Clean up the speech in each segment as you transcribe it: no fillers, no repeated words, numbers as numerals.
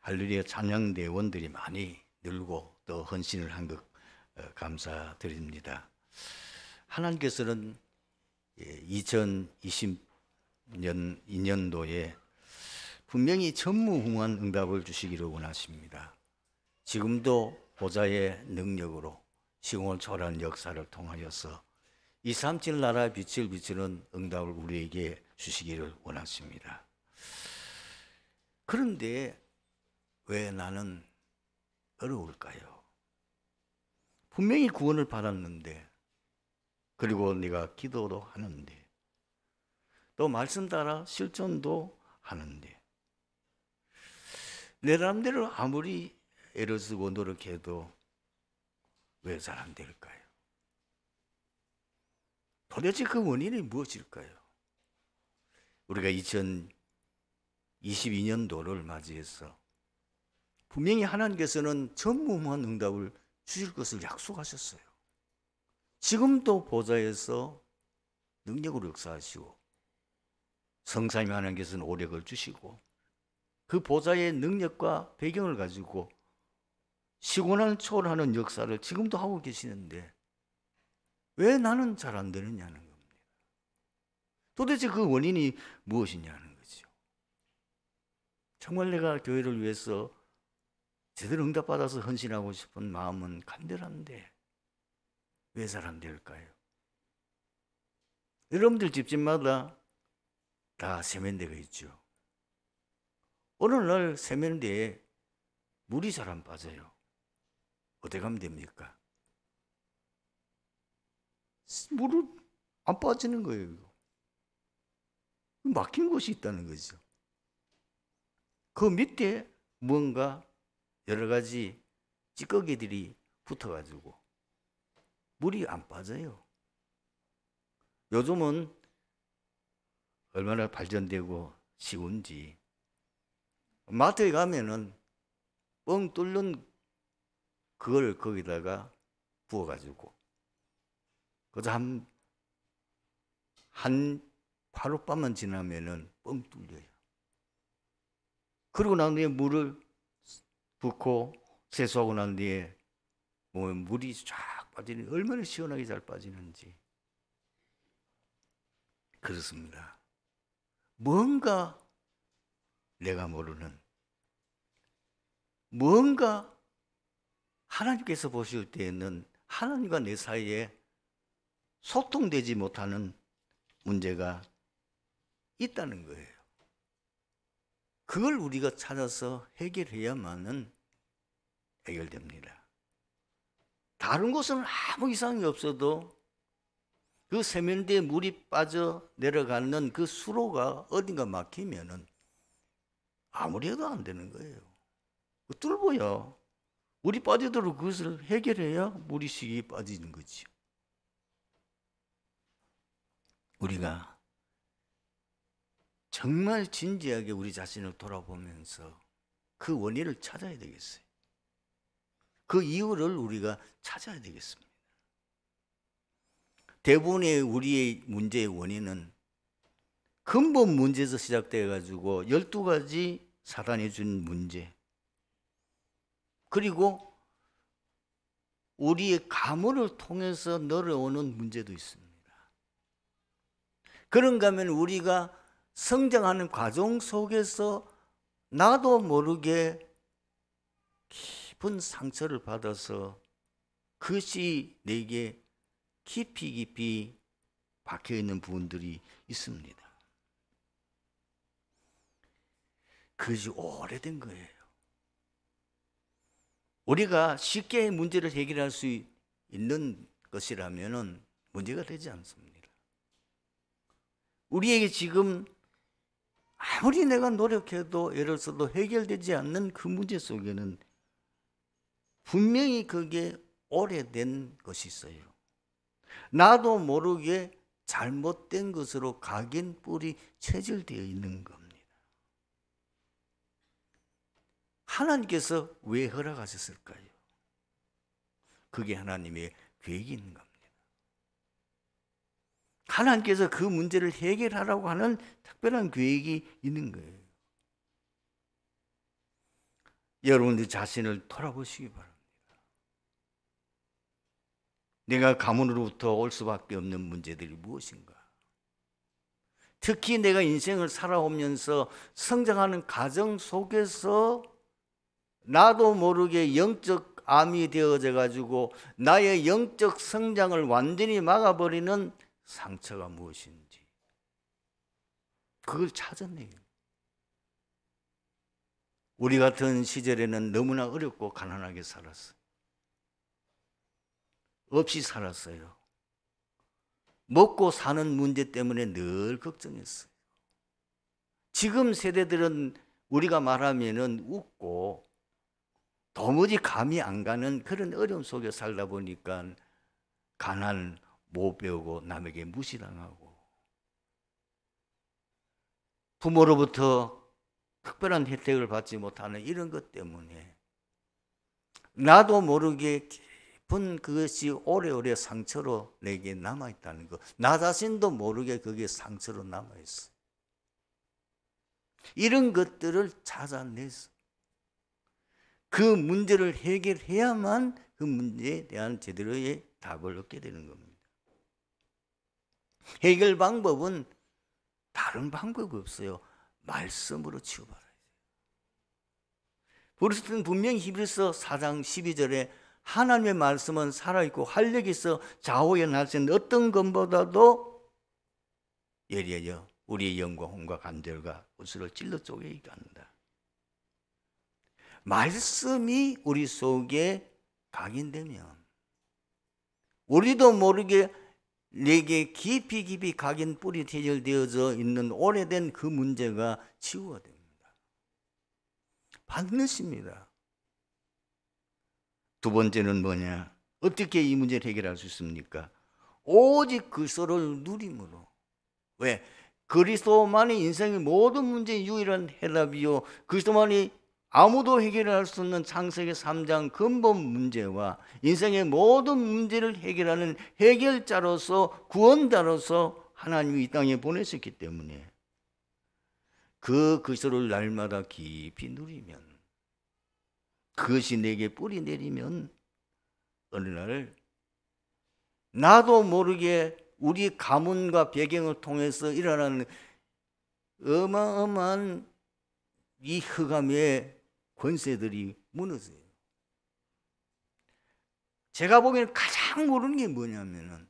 할렐루야 찬양대원들이 많이 늘고 또 헌신을 한 것 감사드립니다. 하나님께서는 2020년 2년도에 분명히 전무후무한 응답을 주시기를 원하십니다. 지금도 보좌의 능력으로 시공을 초월한 역사를 통하여서 237 나라의 빛을 비추는 응답을 우리에게 주시기를 원하십니다. 그런데 왜 나는 어려울까요? 분명히 구원을 받았는데, 그리고 내가 기도도 하는데, 또 말씀 따라 실천도 하는데, 내 나름대로 아무리 애를 쓰고 노력해도 왜 잘 안 될까요? 도대체 그 원인이 무엇일까요? 우리가 2022년도를 맞이해서 분명히 하나님께서는 전무후무한 응답을 주실 것을 약속하셨어요. 지금도 보좌에서 능력으로 역사하시고 성삼위 하나님께서는 오력을 주시고 그 보좌의 능력과 배경을 가지고 시고난을 초월하는 역사를 지금도 하고 계시는데 왜 나는 잘 안 되느냐는 겁니다. 도대체 그 원인이 무엇이냐는 거죠. 정말 내가 교회를 위해서 제대로 응답받아서 헌신하고 싶은 마음은 간절한데 왜 잘 안 될까요? 여러분들 집집마다 다 세면대가 있죠. 어느 날 세면대에 물이 잘 안 빠져요. 어떻게 하면 됩니까? 물이 안 빠지는 거예요. 막힌 곳이 있다는 거죠. 그 밑에 뭔가 여러 가지 찌꺼기들이 붙어가지고 물이 안 빠져요. 요즘은 얼마나 발전되고 쉬운지 마트에 가면은 뻥 뚫는 그걸 거기다가 부어가지고 그저 한 하룻밤만 지나면은 뻥 뚫려요. 그러고 난 뒤에 물을 붓고 세수하고 난 뒤에 물이 쫙 빠지니 얼마나 시원하게 잘 빠지는지. 그렇습니다. 뭔가 내가 모르는 뭔가 하나님께서 보실 때에는 하나님과 내 사이에 소통되지 못하는 문제가 있다는 거예요. 그걸 우리가 찾아서 해결해야만은 해결됩니다. 다른 곳은 아무 이상이 없어도 그 세면대에 물이 빠져 내려가는 그 수로가 어딘가 막히면은 아무리 해도 안 되는 거예요. 뚫어야 물이 빠지도록 그것을 해결해야 물이 쉽게 빠지는 거죠. 우리가 정말 진지하게 우리 자신을 돌아보면서 그 원인을 찾아야 되겠어요. 그 이유를 우리가 찾아야 되겠습니다. 대부분의 우리의 문제의 원인은 근본 문제에서 시작되어 가지고 12가지 사단이 준 문제, 그리고 우리의 가문을 통해서 늘어오는 문제도 있습니다. 그런가 하면 우리가 성장하는 과정 속에서 나도 모르게 깊은 상처를 받아서 그것이 내게 깊이 박혀있는 부분들이 있습니다. 그것이 오래된 거예요. 우리가 쉽게 문제를 해결할 수 있는 것이라면 문제가 되지 않습니다. 우리에게 지금 아무리 내가 노력해도 예를 들어서 해결되지 않는 그 문제 속에는 분명히 그게 오래된 것이 있어요. 나도 모르게 잘못된 것으로 각인 뿔이 체질되어 있는 겁니다. 하나님께서 왜 허락하셨을까요? 그게 하나님의 계획인 겁니다. 하나님께서 그 문제를 해결하라고 하는 특별한 계획이 있는 거예요. 여러분들 자신을 돌아보시기 바랍니다. 내가 가문으로부터 올 수밖에 없는 문제들이 무엇인가? 특히 내가 인생을 살아오면서 성장하는 과정 속에서 나도 모르게 영적 암이 되어져 가지고 나의 영적 성장을 완전히 막아버리는 상처가 무엇인지 그걸 찾아내요. 우리 같은 시절에는 너무나 어렵고 가난하게 살았어요. 없이 살았어요. 먹고 사는 문제 때문에 늘 걱정했어요. 지금 세대들은 우리가 말하면은 웃고 도무지 감이 안 가는 그런 어려움 속에 살다 보니까 가난 못 배우고 남에게 무시당하고 부모로부터 특별한 혜택을 받지 못하는 이런 것 때문에 나도 모르게 깊은 그것이 오래오래 상처로 내게 남아있다는 것, 나 자신도 모르게 그게 상처로 남아있어. 이런 것들을 찾아내서 그 문제를 해결해야만 그 문제에 대한 제대로의 답을 얻게 되는 겁니다. 해결 방법은 다른 방법이 없어요. 말씀으로 치유받아야 돼요. 그리스도는 분명히 히브리서 4장 12절에 하나님의 말씀은 살아있고 활력이 있어 좌우에 날 수 있는 어떤 것보다도 예리하여 우리의 영과 혼과 관절과 우수를 찔러 쪼개게 한다. 말씀이 우리 속에 각인되면 우리도 모르게 내게 깊이 각인 뿌리 대절되어져 있는 오래된 그 문제가 치유가 됩니다. 반드시입니다. 두 번째는 뭐냐? 어떻게 이 문제를 해결할 수 있습니까? 오직 그리스도를 누림으로. 왜? 그리스도만이 인생의 모든 문제의 유일한 해답이요 그리스도만이 아무도 해결할 수 없는 창세기 3장 근본 문제와 인생의 모든 문제를 해결하는 해결자로서 구원자로서 하나님이 이 땅에 보내셨기 때문에 그 그리스도를 날마다 깊이 누리면 그것이 내게 뿌리 내리면 어느 날 나도 모르게 우리 가문과 배경을 통해서 일어나는 어마어마한 이 흑암의 권세들이 무너져요. 제가 보기에는 가장 모르는 게 뭐냐면은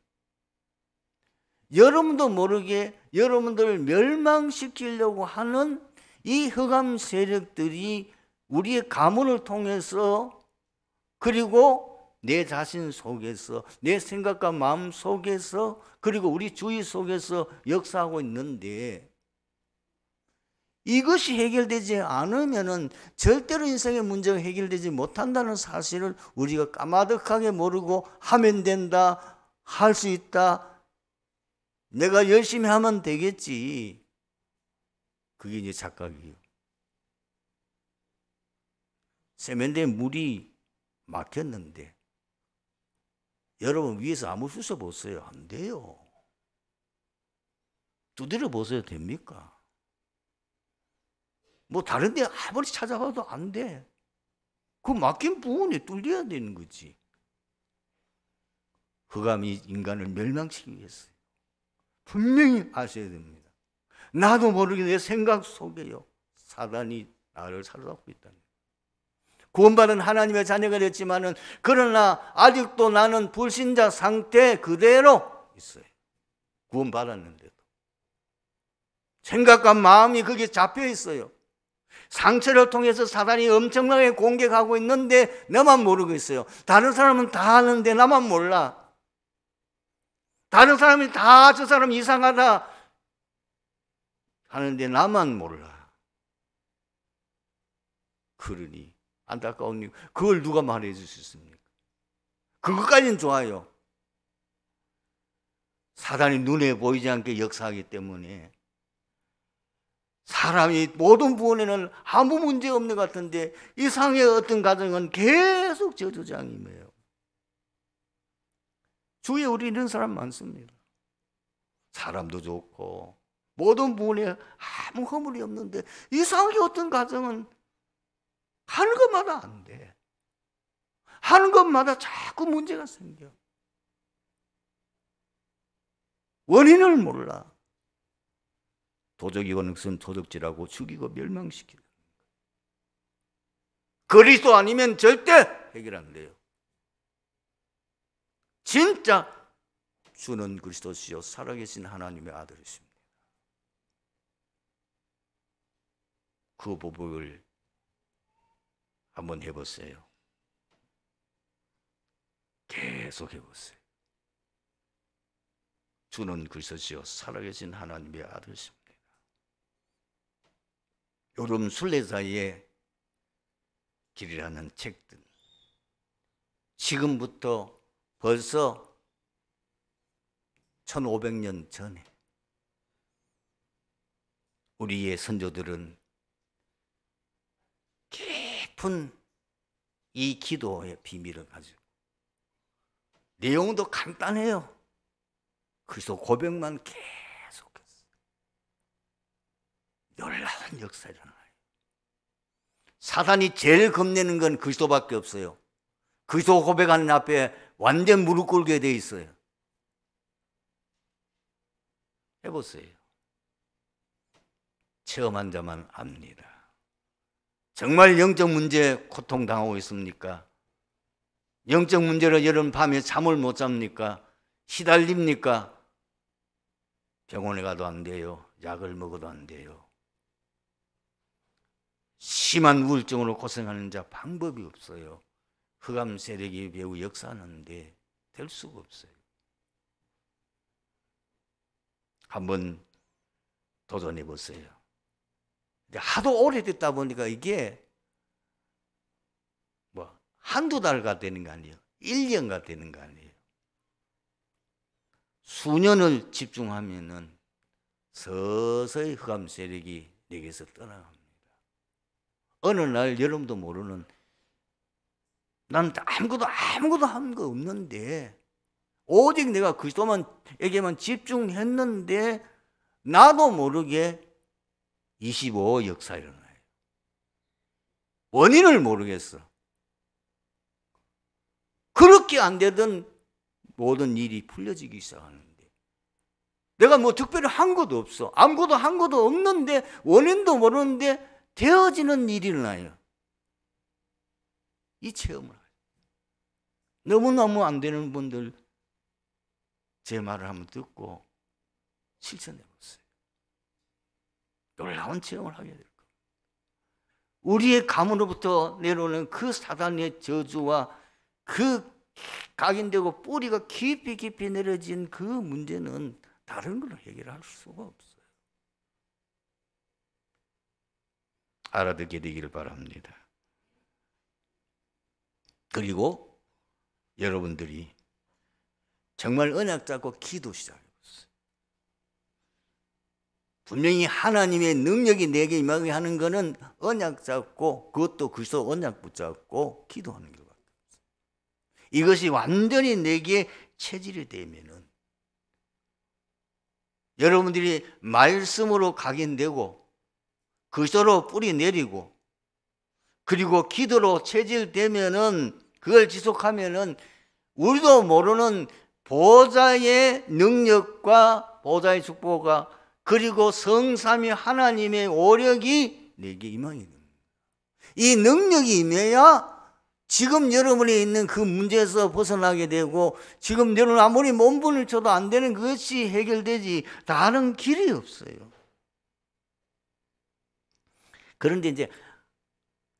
여러분도 모르게 여러분들을 멸망시키려고 하는 이 흑암 세력들이 우리의 가문을 통해서 그리고 내 자신 속에서 내 생각과 마음 속에서 그리고 우리 주위 속에서 역사하고 있는데 이것이 해결되지 않으면은 절대로 인생의 문제가 해결되지 못한다는 사실을 우리가 까마득하게 모르고 하면 된다, 할 수 있다, 내가 열심히 하면 되겠지. 그게 이제 착각이에요. 세면대에 물이 막혔는데 여러분 위에서 아무 쑤셔 보세요. 안 돼요. 두드려 보세요. 됩니까? 뭐 다른 데 아무리 찾아봐도 안 돼. 그 막힌 부분이 뚫려야 되는 거지. 흑암이 인간을 멸망시키기 위해서요. 분명히 아셔야 됩니다. 나도 모르게 내 생각 속에요. 사단이 나를 사로잡고 있다는 거예요. 구원받은 하나님의 자녀가 됐지만은 그러나 아직도 나는 불신자 상태 그대로 있어요. 구원받았는데도. 생각과 마음이 거기에 잡혀 있어요. 상처를 통해서 사단이 엄청나게 공격하고 있는데 나만 모르고 있어요. 다른 사람은 다 아는데 나만 몰라. 다른 사람이 다 저 사람 이상하다 하는데 나만 몰라. 그러니 안타까운 일, 그걸 누가 말해 줄 수 있습니까? 그것까지는 좋아요. 사단이 눈에 보이지 않게 역사하기 때문에 사람이 모든 부분에는 아무 문제 없는 것 같은데 이상의 어떤 가정은 계속 저주장이에요. 주위에 우리 이런 사람 많습니다. 사람도 좋고 모든 부분에 아무 허물이 없는데 이상하게 어떤 가정은 하는 것마다 안 돼. 하는 것마다 자꾸 문제가 생겨. 원인을 몰라. 도적이 오는 것은 도적질하고 죽이고 멸망시키는 거예요. 그리스도 아니면 절대 해결 안 돼요. 진짜 주는 그리스도시요 살아계신 하나님의 아들이십니다. 그 고백을 한번 해보세요. 계속 해보세요. 주는 그리스도시요 살아계신 하나님의 아들이십니다. 여름 순례자의 길이라는 책들, 지금부터 벌써 1500년 전에 우리의 선조들은 깊은 이 기도의 비밀을 가지고, 내용도 간단해요. 그래서 고백만 계속했어요. 놀라운 역사가 일어나요. 사단이 제일 겁내는 건 그리스도밖에 없어요. 그리스도 고백하는 앞에 완전 무릎 꿇게 돼 있어요. 해보세요. 체험한 자만 압니다. 정말 영적 문제 고통당하고 있습니까? 영적 문제로 여러분 밤에 잠을 못 잡니까? 시달립니까? 병원에 가도 안 돼요. 약을 먹어도 안 돼요. 심한 우울증으로 고생하는 자 방법이 없어요. 흑암 세력이 매우 역사하는데 될 수가 없어요. 한번 도전해 보세요. 하도 오래됐다 보니까 이게 뭐 한두 달가 되는 거 아니에요. 1년가 되는 거 아니에요. 수년을 집중하면은 서서히 흑암 세력이 내게서 떠나갑니다. 어느 날 여러분도 모르는, 난 아무것도 한 거 없는데 오직 내가 그리스도만에게만 집중했는데 나도 모르게 25 역사 일어나요. 원인을 모르겠어. 그렇게 안 되던 모든 일이 풀려지기 시작하는데, 내가 뭐 특별히 한 것도 없어. 아무것도 한 것도 없는데 원인도 모르는데 되어지는 일이 일어나요. 이 체험을 해요. 너무너무 안 되는 분들 제 말을 한번 듣고 실천해 보세요. 놀라운 체험을 하게 될 겁니다. 우리의 가문으로부터 내려오는 그 사단의 저주와 그 각인되고 뿌리가 깊이 내려진 그 문제는 다른 걸로 해결할 수가 없어요. 알아듣게 되기를 바랍니다. 그리고 여러분들이 정말 언약 잡고 기도 시작해보세요. 분명히 하나님의 능력이 내게 임하게 하는 것은 언약 잡고, 그것도 그리스도 언약 붙잡고 기도하는 것밖에 없어요. 이것이 완전히 내게 체질이 되면은 여러분들이 말씀으로 각인되고 그리스도로 뿌리 내리고 그리고 기도로 체질되면은, 그걸 지속하면은 우리도 모르는 보좌의 능력과 보좌의 축복과 그리고 성삼위 하나님의 오력이 내게 임하게 됩니다. 이 능력이 임해야 지금 여러분이 있는 그 문제에서 벗어나게 되고, 지금 여러분 아무리 몸부림을 쳐도 안 되는 것이 해결되지 다른 길이 없어요. 그런데 이제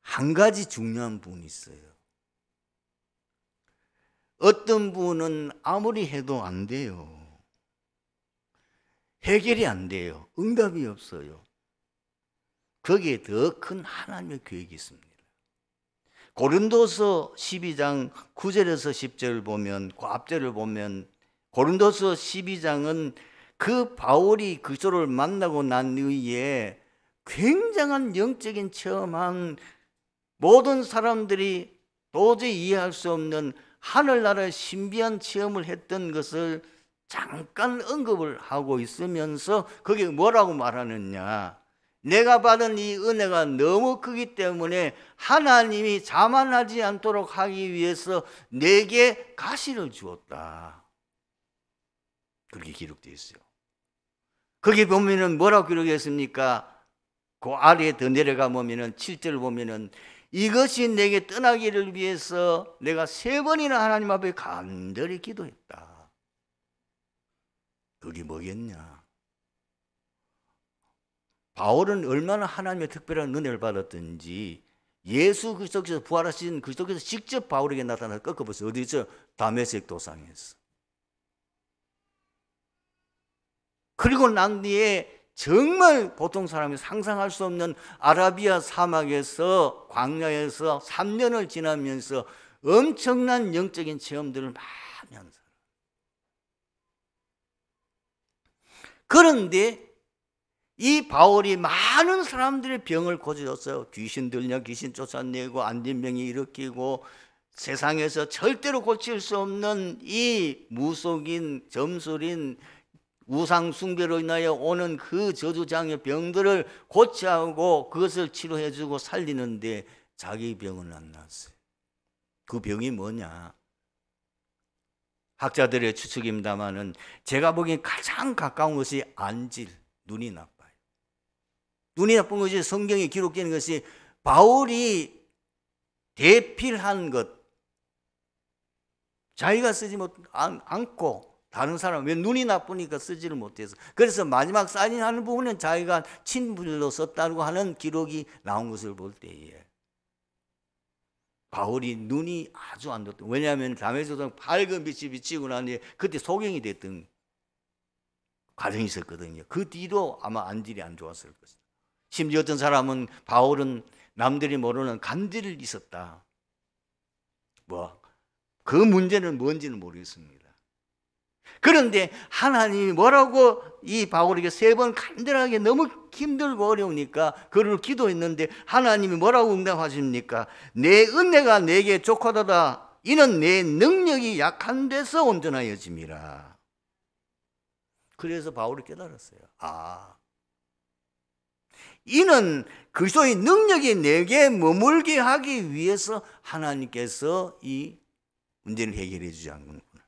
한 가지 중요한 부분이 있어요. 어떤 분은 아무리 해도 안 돼요. 해결이 안 돼요. 응답이 없어요. 거기에 더 큰 하나님의 계획이 있습니다. 고린도서 12장 9절에서 10절을 보면, 그 앞절을 보면, 고린도서 12장은 그 바울이 그리스도를 만나고 난 이후에 굉장한 영적인 체험한, 모든 사람들이 도저히 이해할 수 없는 하늘나라의 신비한 체험을 했던 것을 잠깐 언급을 하고 있으면서 거기에 뭐라고 말하느냐, 내가 받은 이 은혜가 너무 크기 때문에 하나님이 자만하지 않도록 하기 위해서 내게 가시를 주었다. 그렇게 기록되어 있어요. 거기 보면은 뭐라고 기록했습니까? 그 아래에 더 내려가 보면은 7절 보면은 이것이 내게 떠나기를 위해서 내가 3번이나 하나님 앞에 간절히 기도했다. 그게 뭐겠냐? 바울은 얼마나 하나님의 특별한 은혜를 받았든지 예수 그리스도께서 부활하신 그리스도께서 직접 바울에게 나타나서 꺾어보세요. 어디서? 다메섹 도상에서. 그리고 난 뒤에 정말 보통 사람이 상상할 수 없는 아라비아 사막에서 광야에서 3년을 지나면서 엄청난 영적인 체험들을 많이 하는 사람. 그런데 이 바울이 많은 사람들의 병을 고쳐줬어요. 귀신 들려 귀신 쫓아내고 안 된 병이 일으키고 세상에서 절대로 고칠 수 없는 이 무속인 점술인 우상 숭배로 인하여 오는 그 저주장의 병들을 고치하고 그것을 치료해주고 살리는데 자기 병은 안 났어요. 그 병이 뭐냐? 학자들의 추측입니다마는 제가 보기엔 가장 가까운 것이 안질, 눈이 나빠요. 눈이 나쁜 것이 성경에 기록되는 것이 바울이 대필한 것, 자기가 쓰지 않고 다른 사람, 왜 눈이 나쁘니까 쓰지를 못해서. 그래서 마지막 사인하는 부분은 자기가 친필로 썼다고 하는 기록이 나온 것을 볼 때에 바울이 눈이 아주 안 좋다. 왜냐하면 다메섹에서 밝은 빛이 비치고 난 뒤에 그때 소경이 됐던 과정이 있었거든요. 그 뒤로 아마 안질이 안 좋았을 것이다. 심지어 어떤 사람은 바울은 남들이 모르는 간질이 있었다. 그 문제는 뭔지는 모르겠습니다. 그런데 하나님이 뭐라고 이 바울에게 3번 간절하게 너무 힘들고 어려우니까 그를 기도했는데 하나님이 뭐라고 응답하십니까? 내 은혜가 내게 족하도다. 이는 내 능력이 약한 데서 온전하여짐이라. 그래서 바울이 깨달았어요. 이는 그리스도의 능력이 내게 머물게 하기 위해서 하나님께서 이 문제를 해결해 주지 않는구나.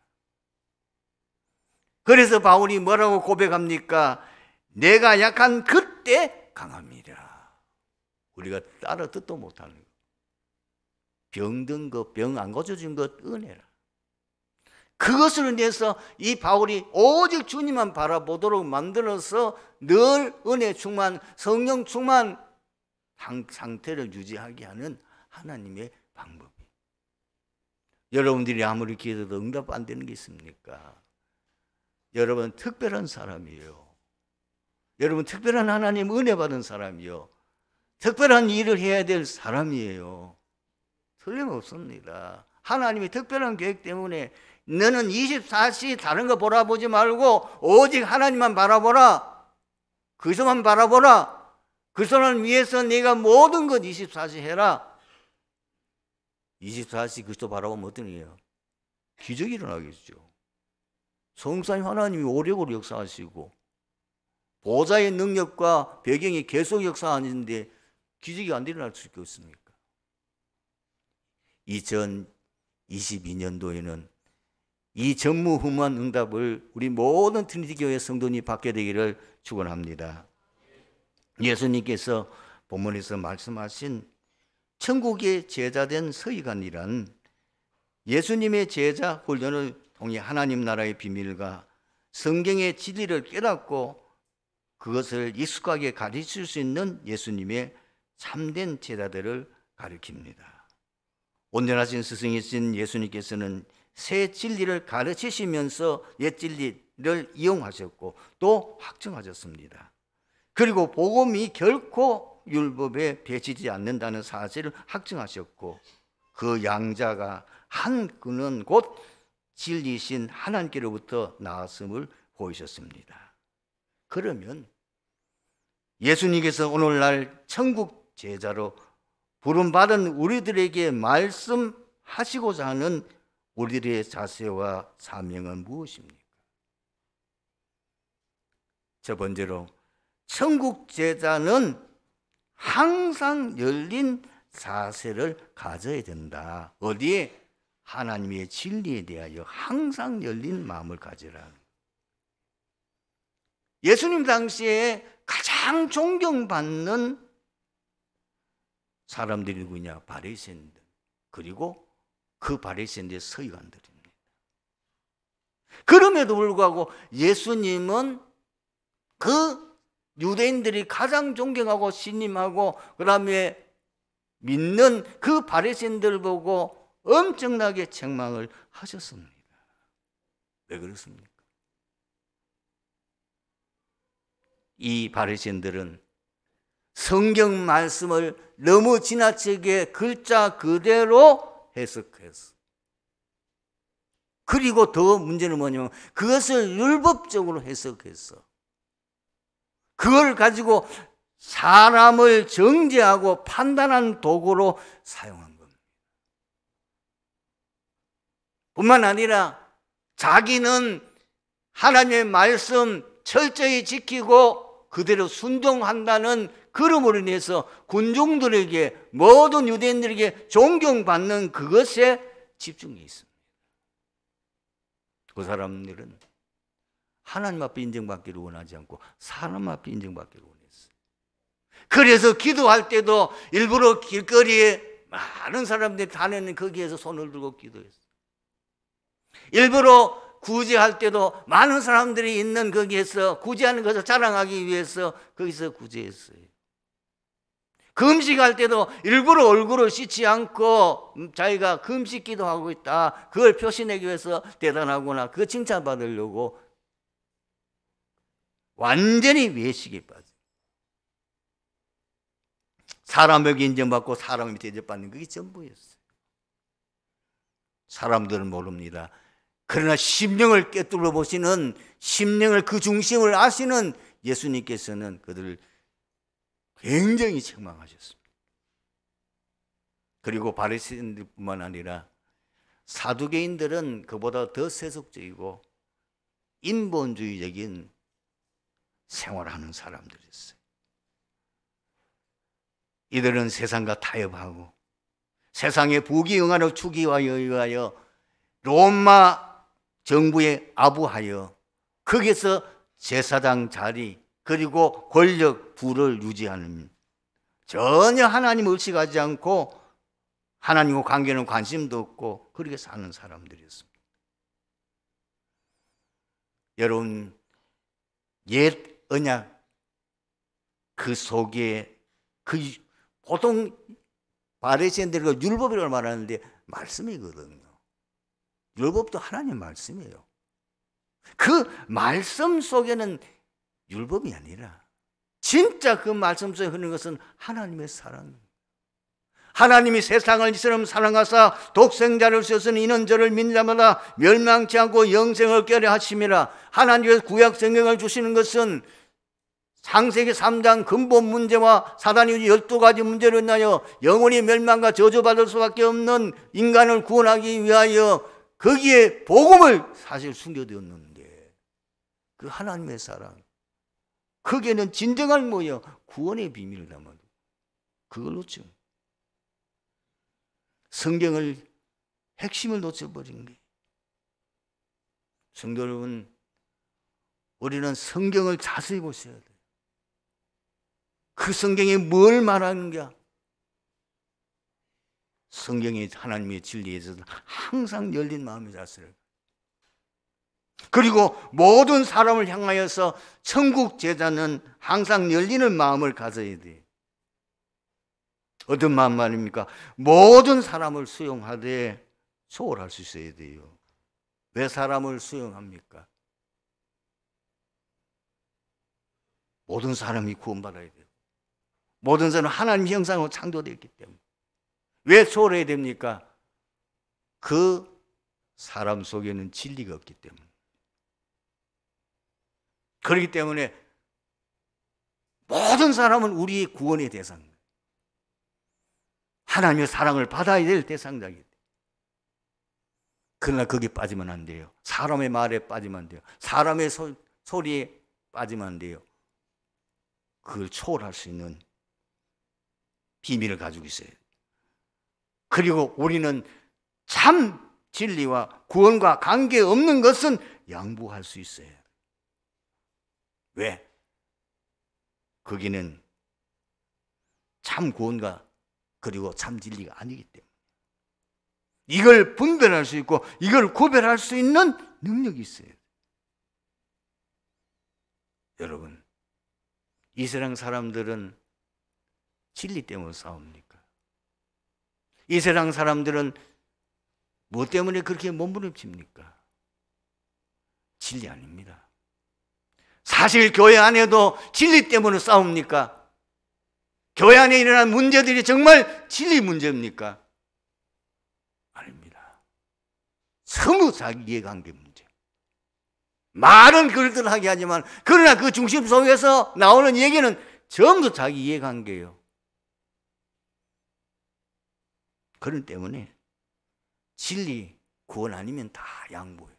그래서 바울이 뭐라고 고백합니까? 내가 약한 그때 강합니다. 우리가 따라 듣도 못하는 것. 병든 것, 병 안 고쳐준 것 은혜라. 그것을 위해서 이 바울이 오직 주님만 바라보도록 만들어서 늘 은혜 충만, 성령 충만 상태를 유지하게 하는 하나님의 방법이. 여러분들이 아무리 기도해도 응답 안 되는 게 있습니까? 여러분 특별한 사람이에요. 여러분 특별한 하나님 은혜 받은 사람이요. 특별한 일을 해야 될 사람이에요. 틀림없습니다. 하나님이 특별한 계획 때문에 너는 24시 다른 거 보라보지 말고 오직 하나님만 바라보라. 그리스도만 바라보라. 그리스도를 위해서 네가 모든 것 24시 해라. 24시 그리스도 바라보면 어떤 일이에요? 기적이 일어나겠죠. 성삼위 하나님이 오래오래 역사하시고 보좌의 능력과 배경이 계속 역사하는데 기적이 안 일어날 수 있겠습니까? 2022년도에는 이 전무후무한 응답을 우리 모든 트리니티 교회 성도님이 받게 되기를 축원합니다. 예수님께서 본문에서 말씀하신 천국의 제자된 서기관이란 예수님의 제자 훈련을 통해 하나님 나라의 비밀과 성경의 진리를 깨닫고 그것을 익숙하게 가르칠 수 있는 예수님의 참된 제자들을 가리킵니다. 온전하신 스승이신 예수님께서는 새 진리를 가르치시면서 옛 진리를 이용하셨고 또 확증하셨습니다. 그리고 복음이 결코 율법에 배치지 않는다는 사실을 확증하셨고 그 양자가 한 그는 곧 진리신 하나님께로부터 나왔음을 보이셨습니다. 그러면 예수님께서 오늘날 천국 제자로 부름받은 우리들에게 말씀하시고자 하는 우리들의 자세와 사명은 무엇입니까? 첫 번째로 천국 제자는 항상 열린 자세를 가져야 된다. 어디에? 하나님의 진리에 대하여 항상 열린 마음을 가지라. 예수님 당시에 가장 존경받는 사람들이 누구냐? 바리새인들, 그리고 그 바리새인들의 서기관들입니다. 그럼에도 불구하고 예수님은 그 유대인들이 가장 존경하고 신임하고 그 다음에 믿는 그 바리새인들 보고 엄청나게 책망을 하셨습니다. 왜 그렇습니까? 이 바리새인들은 성경 말씀을 너무 지나치게 글자 그대로 해석했어. 그리고 더 문제는 뭐냐면 그것을 율법적으로 해석했어. 그걸 가지고 사람을 정죄하고 판단한 도구로 사용한 겁니다. 뿐만 아니라 자기는 하나님의 말씀 철저히 지키고 그대로 순종한다는 그름으로 인해서 군중들에게, 모든 유대인들에게 존경받는 그것에 집중해 있습니다. 그 사람들은 하나님 앞에 인정받기를 원하지 않고 사람 앞에 인정받기를 원했어요. 그래서 기도할 때도 일부러 길거리에 많은 사람들이 다니는 거기에서 손을 들고 기도했어요. 일부러 구제할 때도 많은 사람들이 있는 거기에서 구제하는 것을 자랑하기 위해서 거기서 구제했어요. 금식할 때도 일부러 얼굴을 씻지 않고 자기가 금식 기도하고 있다, 그걸 표시내기 위해서 대단하구나, 그거 칭찬받으려고 완전히 외식에 빠져. 사람에게 인정받고 사람에게 대접받는 그게 전부였어요. 사람들은 모릅니다. 그러나 심령을 꿰뚫어 보시는, 심령을 그 중심을 아시는 예수님께서는 그들을 굉장히 책망하셨습니다. 그리고 바리새인들뿐만 아니라 사두개인들은 그보다 더 세속적이고 인본주의적인 생활하는 사람들이었어요. 이들은 세상과 타협하고 세상의 부귀영화를 추구하여 위하여 로마 정부에 아부하여 거기서 제사장 자리 그리고 권력, 부를 유지하는, 전혀 하나님 의식하지 않고 하나님과 관계는 관심도 없고 그렇게 사는 사람들이었습니다. 여러분, 옛 언약 그 속에 그 보통 바리새인들과 율법이라고 말하는데 말씀이거든요. 율법도 하나님 말씀이에요. 그 말씀 속에는 율법이 아니라 진짜 그 말씀 속에 흐르는 것은 하나님의 사랑. 하나님이 세상을 이처럼 사랑하사 독생자를 주셨으니 이는 저를 믿는 자마다 멸망치 않고 영생을 얻게 하심이라. 하나님의 구약 성경을 주시는 것은 창세기 3장 근본 문제와 사단이 12가지 문제로 인하여 영원히 멸망과 저주받을 수밖에 없는 인간을 구원하기 위하여 거기에 복음을 사실 숨겨두었는데, 그 하나님의 사랑, 거기에는 진정한 뭐예요? 구원의 비밀을 담아도 그걸 놓쳐. 성경을 핵심을 놓쳐버린 거예요. 성도 여러분, 우리는 성경을 자세히 보셔야 돼요. 그 성경이 뭘 말하는가? 성경이 하나님의 진리에 있어서 항상 열린 마음의 자세를, 그리고 모든 사람을 향하여서 천국 제자는 항상 열리는 마음을 가져야 돼요. 어떤 마음 말입니까? 모든 사람을 수용하되 초월할 수 있어야 돼요. 왜 사람을 수용합니까? 모든 사람이 구원받아야 돼요. 모든 사람은 하나님 형상으로 창조되었기 때문에. 왜 초월해야 됩니까? 그 사람 속에는 진리가 없기 때문에. 그렇기 때문에 모든 사람은 우리의 구원의 대상입니다. 하나님의 사랑을 받아야 될 대상자이기 때문에. 그러나 거기에 빠지면 안 돼요. 사람의 말에 빠지면 안 돼요. 사람의 소리에 빠지면 안 돼요. 그걸 초월할 수 있는 비밀을 가지고 있어요. 그리고 우리는 참 진리와 구원과 관계없는 것은 양보할 수 있어요. 왜? 거기는 참 구원과 그리고 참 진리가 아니기 때문에. 이걸 분별할 수 있고 이걸 구별할 수 있는 능력이 있어요. 여러분, 이 세상 사람들은 진리 때문에 싸웁니까? 이 세상 사람들은 뭐 때문에 그렇게 몸부림칩니까? 진리 아닙니다. 사실 교회 안에도 진리 때문에 싸웁니까? 교회 안에 일어난 문제들이 정말 진리 문제입니까? 아닙니다. 전부 자기 이해관계 문제. 말은 그럴듯 하게 하지만 그러나 그 중심 속에서 나오는 얘기는 전부 자기 이해관계예요. 그런 때문에 진리, 구원 아니면 다 양보해요.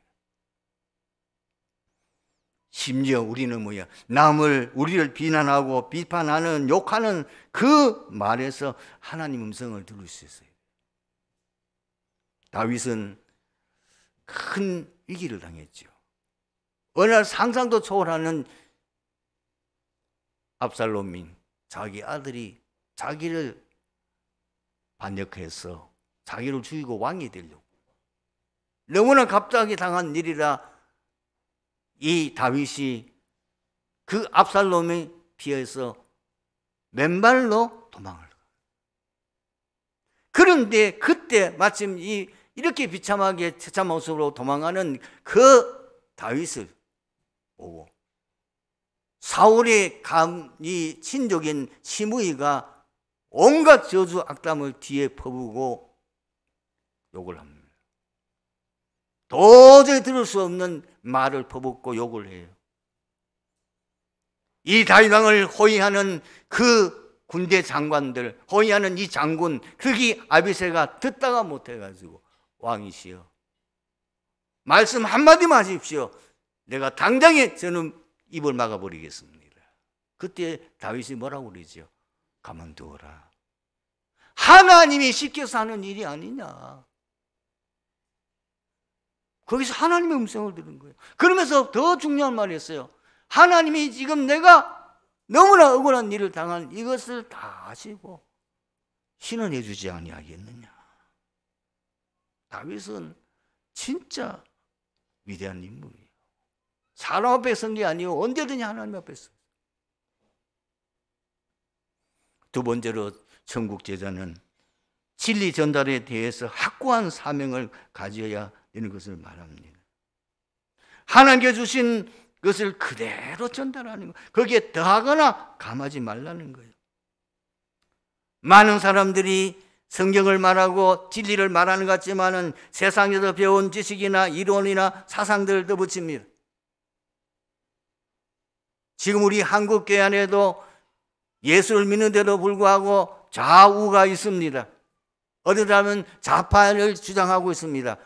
심지어 우리는 우리를 비난하고 비판하는, 욕하는 그 말에서 하나님 음성을 들을 수 있어요. 다윗은 큰 위기를 당했죠. 어느 날 상상도 초월하는 압살롬이 자기 아들이 자기를 반역해서 자기를 죽이고 왕이 되려고. 너무나 갑자기 당한 일이라 이 다윗이 그 압살롬에 피해서 맨발로 도망을 가. 그런데 그때 마침 이렇게 비참하게 처참한 모습으로 도망가는 그 다윗을 보고 사울의 이 친족인 시므이가 온갖 저주 악담을 뒤에 퍼부고 욕을 합니다. 도저히 들을 수 없는 말을 퍼붓고 욕을 해요. 이 다윗 왕을 호위하는 그 군대 장관들, 호위하는 이 장군, 그게 아비새가 듣다가 못해가지고 왕이시여, 말씀 한마디만 하십시오. 내가 당장에 저는 입을 막아버리겠습니다. 그때 다윗이 뭐라고 그러죠? 가만두어라. 하나님이 시켜서 하는 일이 아니냐. 거기서 하나님의 음성을 들은 거예요. 그러면서 더 중요한 말이 있어요. 하나님이 지금 내가 너무나 억울한 일을 당한 이것을 다 아시고 신원해 주지 아니하겠느냐. 다윗은 진짜 위대한 인물이에요. 사람 앞에 선 게 아니고 언제든지 하나님 앞에 서. 두 번째로 천국 제자는 진리 전달에 대해서 확고한 사명을 가져야 되는 것을 말합니다. 하나님께 주신 것을 그대로 전달하는 거예요. 거기에 더하거나 감하지 말라는 거예요. 많은 사람들이 성경을 말하고 진리를 말하는 것 같지만은 세상에서 배운 지식이나 이론이나 사상들을 덧붙입니다. 지금 우리 한국 교회 안에도 예수를 믿는데도 불구하고 좌우가 있습니다. 어디 가면 좌파를 주장하고 있습니다.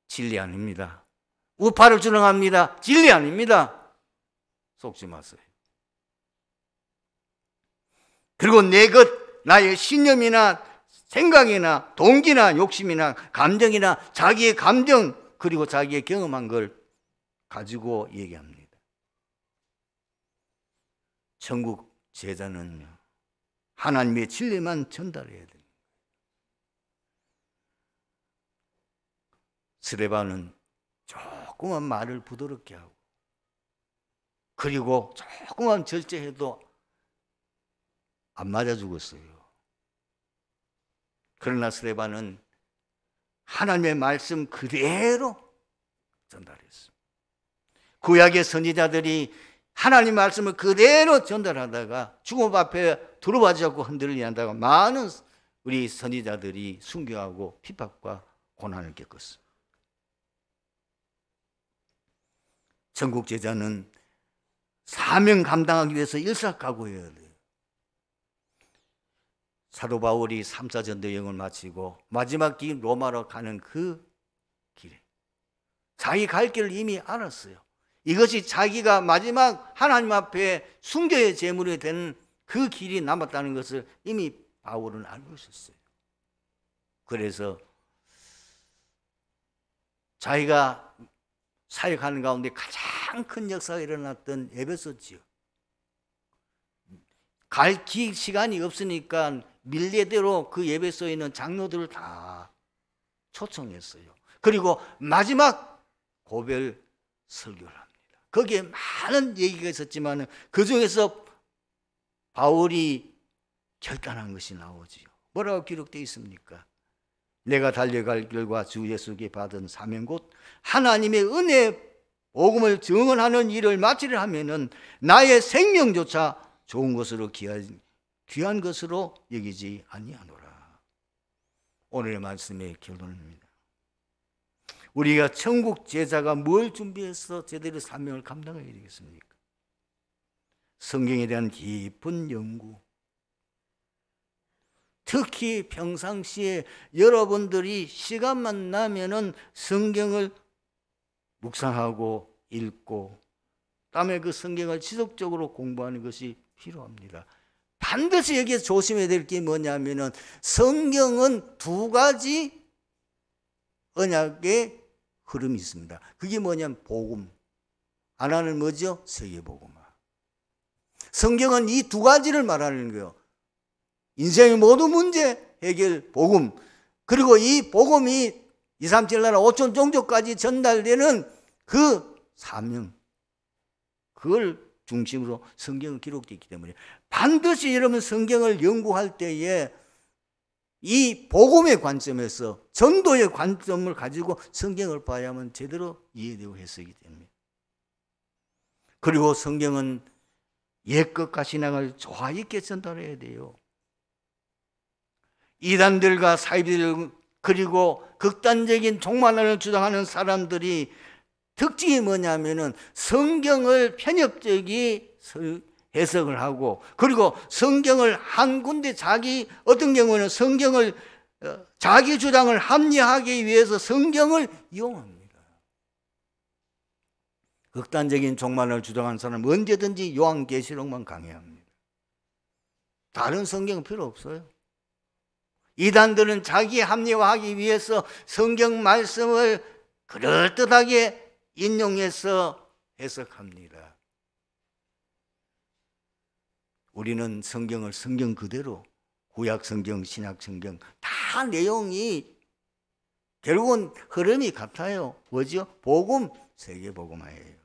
진리 아닙니다. 우파를 주장합니다. 진리 아닙니다. 속지 마세요. 그리고 내 것, 나의 신념이나 생각이나 동기나 욕심이나 감정이나 자기의 감정 그리고 자기의 경험한 걸 가지고 얘기합니다. 천국 제자는 하나님의 진리만 전달해야 됩니다. 스데반은 조그만 말을 부드럽게 하고 그리고 조그만 절제해도 안 맞아 죽었어요. 그러나 스데반은 하나님의 말씀 그대로 전달했습니다. 구약의 선지자들이 하나님 말씀을 그대로 전달하다가 죽음 앞에 두루마지 잡고 흔들리게 한다가 많은 우리 선지자들이 순교하고 핍박과 고난을 겪었습니다. 천국 제자는 사명 감당하기 위해서 일사각오해야 돼요. 사도 바울이 3차 전도 여행을 마치고 마지막 길 로마로 가는 그 길에 자기 갈 길을 이미 알았어요. 이것이 자기가 마지막 하나님 앞에 순교의 제물이 되는 그 길이 남았다는 것을 이미 바울은 알고 있었어요. 그래서 자기가 사역하는 가운데 가장 큰 역사가 일어났던 에베소 지역, 갈 시간이 없으니까 밀레대로 그 에베소에 있는 장로들을 다 초청했어요. 그리고 마지막 고별 설교를 합니다. 거기에 많은 얘기가 있었지만 그 중에서 바울이 결단한 것이 나오지요. 뭐라고 기록되어 있습니까? 내가 달려갈 길과 주 예수께 받은 사명 곧 하나님의 은혜 복음을 증언하는 일을 마치려 하면은 나의 생명조차 좋은 것으로 귀한 것으로 여기지 아니하노라. 오늘의 말씀의 결론입니다. 우리가 천국 제자가 뭘 준비해서 제대로 사명을 감당해야 되겠습니까? 성경에 대한 깊은 연구, 특히 평상시에 여러분들이 시간만 나면은 성경을 묵상하고 읽고 다음에 그 성경을 지속적으로 공부하는 것이 필요합니다. 반드시 여기서 조심해야 될 게 뭐냐면은 성경은 두 가지 언약의 흐름이 있습니다. 그게 뭐냐면 복음, 하나는 뭐죠? 세계복음화. 성경은 이 두 가지를 말하는 거예요. 인생의 모든 문제 해결 복음, 그리고 이 복음이 2, 3, 7 나라 5천 종족까지 전달되는 그 사명, 그걸 중심으로 성경은 기록되어 있기 때문에 반드시 여러분 성경을 연구할 때에 이 복음의 관점에서 전도의 관점을 가지고 성경을 봐야만 제대로 이해되고 해석이 됩니다. 그리고 성경은 옛것과 신앙을 조화 있게 전달해야 돼요. 이단들과 사이비들 그리고 극단적인 종말론을 주장하는 사람들이 특징이 뭐냐면은 성경을 편협적이 해석을 하고 그리고 성경을 한 군데 어떤 경우는 성경을 자기 주장을 합리화하기 위해서 성경을 이용합니다. 극단적인 종말론을 주장하는 사람은 언제든지 요한계시록만 강해합니다. 다른 성경은 필요 없어요. 이단들은 자기 합리화하기 위해서 성경 말씀을 그럴듯하게 인용해서 해석합니다. 우리는 성경을 성경 그대로 구약 성경, 신약 성경 다 내용이 결국은 흐름이 같아요. 뭐죠? 복음, 세계복음화예요.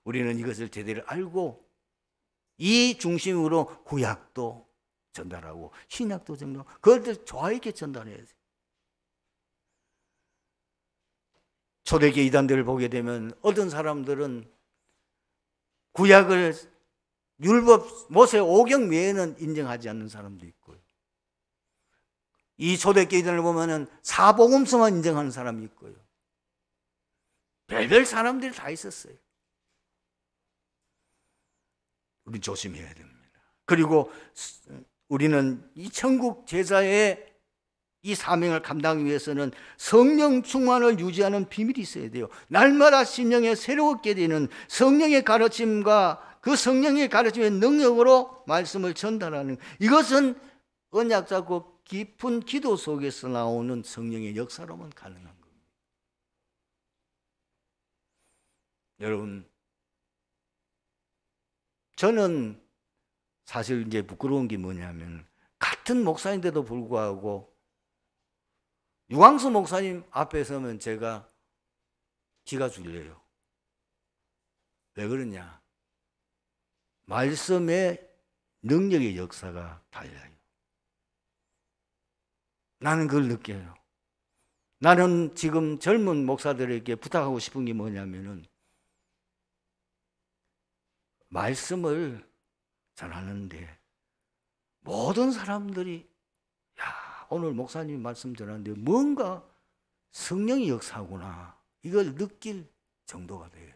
우리는 이것을 제대로 알고 이 중심으로 구약도 전달하고 신약도 전달하고 그것들 조화 있게 전달해야 돼요. 초대교회 이단들을 보게 되면 어떤 사람들은 구약을 율법 모세 오경 외에는 인정하지 않는 사람도 있고요. 이 초대교회 이단을 보면은 사복음서만 인정하는 사람이 있고요. 별별 사람들이 다 있었어요. 우리 조심해야 됩니다. 그리고 우리는 이 천국 제자의 이 사명을 감당하기 위해서는 성령 충만을 유지하는 비밀이 있어야 돼요. 날마다 심령에 새롭게 되는 성령의 가르침과 그 성령의 가르침의 능력으로 말씀을 전달하는, 이것은 언약잡고 깊은 기도 속에서 나오는 성령의 역사로만 가능한 겁니다. 여러분, 저는 사실 이제 부끄러운 게 뭐냐면 같은 목사인데도 불구하고 유광수 목사님 앞에 서면 제가 기가 죽려요. 왜 그러냐? 말씀의 능력의 역사가 달라요. 나는 그걸 느껴요. 나는 지금 젊은 목사들에게 부탁하고 싶은 게 뭐냐면은 말씀을 전하는데 모든 사람들이 오늘 목사님 말씀 전하는데 뭔가 성령의 역사구나 이걸 느낄 정도가 돼요.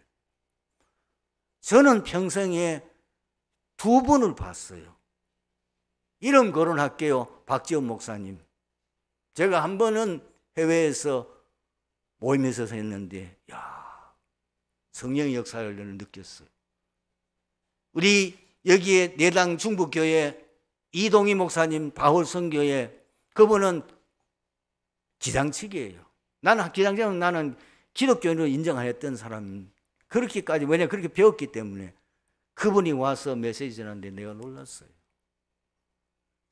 저는 평생에 2분을 봤어요. 이름 거론할게요. 박지원 목사님. 제가 한 번은 해외에서 모임에서 했는데 성령의 역사를 느꼈어요. 우리 여기에 내당 중북교회 이동희 목사님 바울 선교회, 그분은 기장측이에요. 나는 기장측은 나는 기독교인으로 인정하였던 사람, 그렇게까지, 왜냐 그렇게 배웠기 때문에. 그분이 와서 메시지 전하는데 내가 놀랐어요.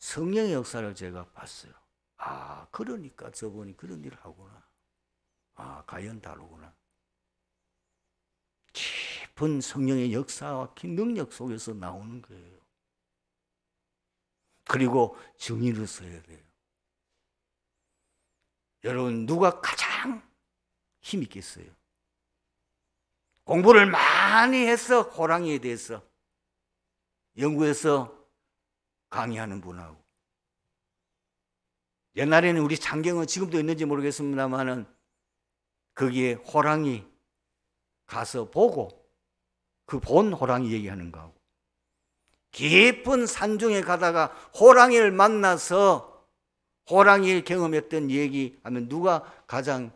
성령의 역사를 제가 봤어요. 아, 그러니까 저분이 그런 일을 하구나. 아, 가연 다르구나. 깊은 성령의 역사와 능력 속에서 나오는 거예요. 그리고 증인으로 서야 돼요. 여러분, 누가 가장 힘 있겠어요? 공부를 많이 해서 호랑이에 대해서 연구해서 강의하는 분하고, 옛날에는 우리 창경은 지금도 있는지 모르겠습니다만은 거기에 호랑이 가서 보고 그 본 호랑이 얘기하는 거하고, 깊은 산중에 가다가 호랑이를 만나서 호랑이를 경험했던 얘기하면 누가 가장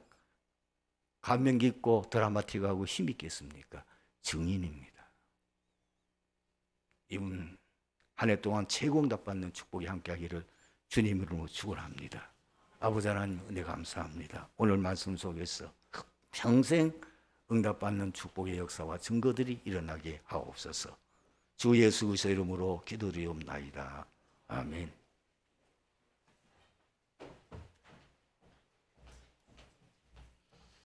감명 깊고 드라마틱하고 힘 있겠습니까? 증인입니다. 이분 한 해 동안 최고 응답받는 축복이 함께하기를 주님으로 축원합니다. 아버지 하나님, 은혜 감사합니다. 오늘 말씀 속에서 평생 응답받는 축복의 역사와 증거들이 일어나게 하옵소서. 주 예수 그리스도의 이름으로 기도드리옵나이다. 아멘.